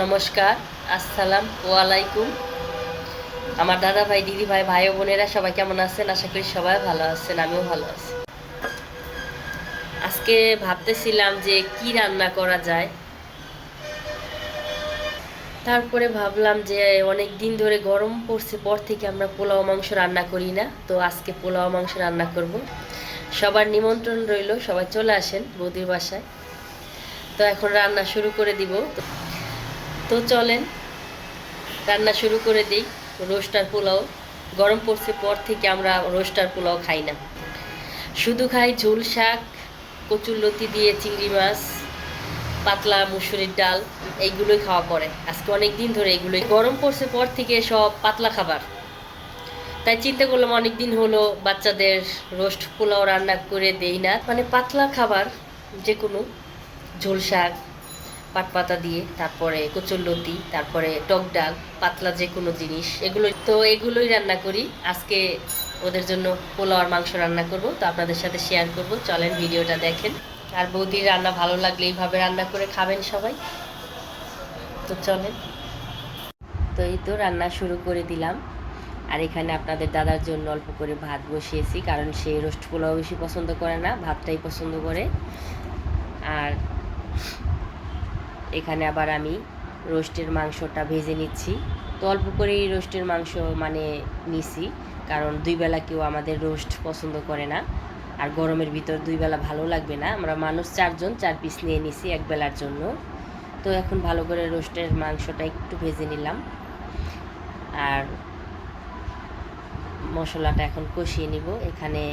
নমস্কার, আসসালামু আলাইকুম। আমার দাদা ভাই, দিদি ভাই, ভাই ও বোনেরা সবাই কেমন আছেন? আশা করি সবাই ভালো আছেন, আমিও ভালো আছি। আজকে ভাবতেছিলাম যে কি রান্না করা যায়। তারপরে ভাবলাম যে অনেক দিন ধরে গরম পড়ছে পর থেকে আমরা পোলাও মাংস রান্না করি না, তো আজকে পোলাও মাংস রান্না করব। সবার নিমন্ত্রণ রইল, সবাই চলে আসেন বৌদির বাসায়। তো এখন রান্না শুরু করে দিব। তো চলেন রান্না শুরু করে দিই। রোস্টার পোলাও গরম পড়ছে পর থেকে আমরা রোস্টার পোলাও খাই না, শুধু খাই ঝোল শাক, কচুরলতি দিয়ে চিংড়ি মাছ, পাতলা মুসুরির ডাল, এইগুলোই খাওয়া পড়ে। আজকে অনেক দিন ধরে এগুলোই গরম পড়ছে পর থেকে সব পাতলা খাবার। তাই চিন্তা করলাম অনেক দিন হলো বাচ্চাদের রোস্ট পোলাও রান্না করে দেই না, মানে পাতলা খাবার যে কোনো ঝোল শাক, পাট পাতা দিয়ে, তারপরে কচুরলতি, তারপরে টক ডাল, পাতলা যে কোনো জিনিস, এগুলোই রান্না করি। আজকে ওদের জন্য পোলাও আর মাংস রান্না করব, তো আপনাদের সাথে শেয়ার করব। চলেন ভিডিওটা দেখেন। আর বৌদির রান্না ভালো লাগলে এইভাবে রান্না করে খাবেন সবাই। তো চলেন। তো এই তো রান্না শুরু করে দিলাম। আর এখানে আপনাদের দাদার জন্য অল্প করে ভাত বসিয়েছি, কারণ সে রোস্ট পোলাও বেশি পছন্দ করে না, ভাতটাই পছন্দ করে। আর এখানে আবার আমি রোস্টের মাংসটা ভেজে নিচ্ছি। তো অল্প করেই রোস্টের মাংস মানে নিছি, কারণ দুই বেলা কেউ আমাদের রোস্ট পছন্দ করে না। আর গরমের ভিতর দুই বেলা ভালো লাগবে না, আমরা মানুষ 4 জন, 4 পিস নিয়ে নিছি এক বেলার জন্য। তো এখন ভালো করে রোস্টের মাংসটা একটু ভেজে নিলাম। আর মশলাটা এখন কষিয়ে নিব। এখানে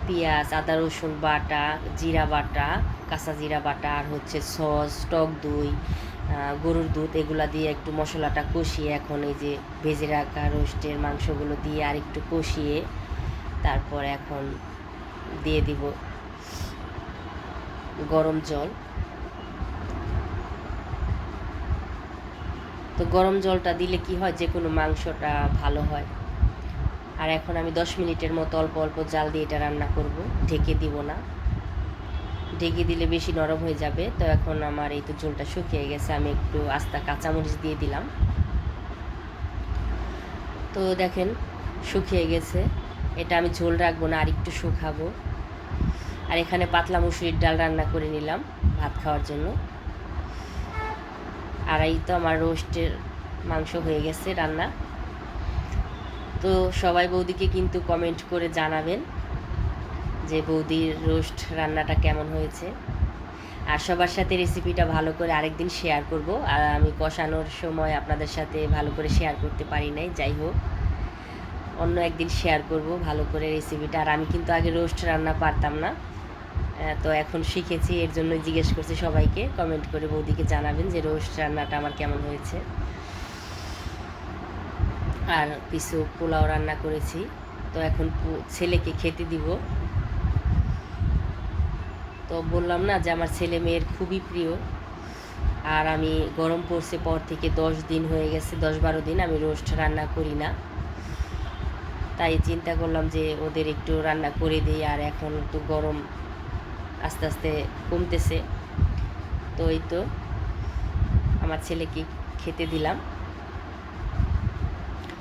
পেঁয়াজ, আদা রসুন বাটা, জিরা বাটা, কাঁচা জিরা বাটা, আর হচ্ছে সস, টক দই, গরুর দুধ, এগুলা দিয়ে একটু মশলাটা কষিয়ে এখন এই যে ভেজে রাখা রোস্টের মাংসগুলো দিয়ে আর একটু কষিয়ে তারপর এখন দিয়ে দিব গরম জল। তো গরম জলটা দিলে কি হয়, যে কোনো মাংসটা ভালো হয়। আর এখন আমি 10 মিনিটের মতো অল্প অল্প জাল দিয়ে এটা রান্না করব, ঢেকে দিব না, ঢেকে দিলে বেশি নরম হয়ে যাবে। তো এখন আমার এই তো ঝোলটা শুকিয়ে গেছে, আমি একটু আস্তা কাঁচামরিচ দিয়ে দিলাম। তো দেখেন শুকিয়ে গেছে, এটা আমি ঝোল রাখবো না, আর একটু শুকাবো। আর এখানে পাতলা মুসুরির ডাল রান্না করে নিলাম ভাত খাওয়ার জন্য। আর এই তো আমার রোস্টের মাংস হয়ে গেছে রান্না। তো সবাই বৌদিকে কিন্তু কমেন্ট করে জানাবেন যে বৌদির রোস্ট রান্নাটা কেমন হয়েছে। আর সবার সাথে রেসিপিটা ভালো করে আরেকদিন শেয়ার করব। আর আমি কষানোর সময় আপনাদের সাথে ভালো করে শেয়ার করতে পারি নাই, যাই হোক অন্য একদিন শেয়ার করব ভালো করে রেসিপিটা। আর আমি কিন্তু আগে রোস্ট রান্না পারতাম না, তো এখন শিখেছি, এর জন্য জিজ্ঞেস করছি সবাইকে। কমেন্ট করে বৌদিকে জানাবেন যে রোস্ট রান্নাটা আমার কেমন হয়েছে। আর কিছু পোলাও রান্না করেছি, তো এখন ছেলেকে খেতে দিব। তো বললাম না যে আমার ছেলে মেয়ের খুবই প্রিয়। আর আমি গরম পড়ছে পর থেকে 10 দিন হয়ে গেছে, 10-12 দিন আমি রোস্ট রান্না করি না। তাই চিন্তা করলাম যে ওদের একটু রান্না করে দিই। আর এখন তো গরম আস্তে আস্তে কমতেছে, তো এই তো আমার ছেলেকে খেতে দিলাম।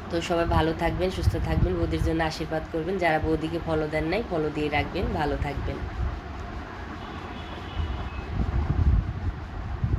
তো সবাই ভালো থাকবেন, সুস্থ থাকবেন, বৌদির জন্য আশীর্বাদ করবেন। যারা বৌদিকে ফলো দেন নাই, ফলো দিয়ে রাখবেন। ভালো থাকবেন।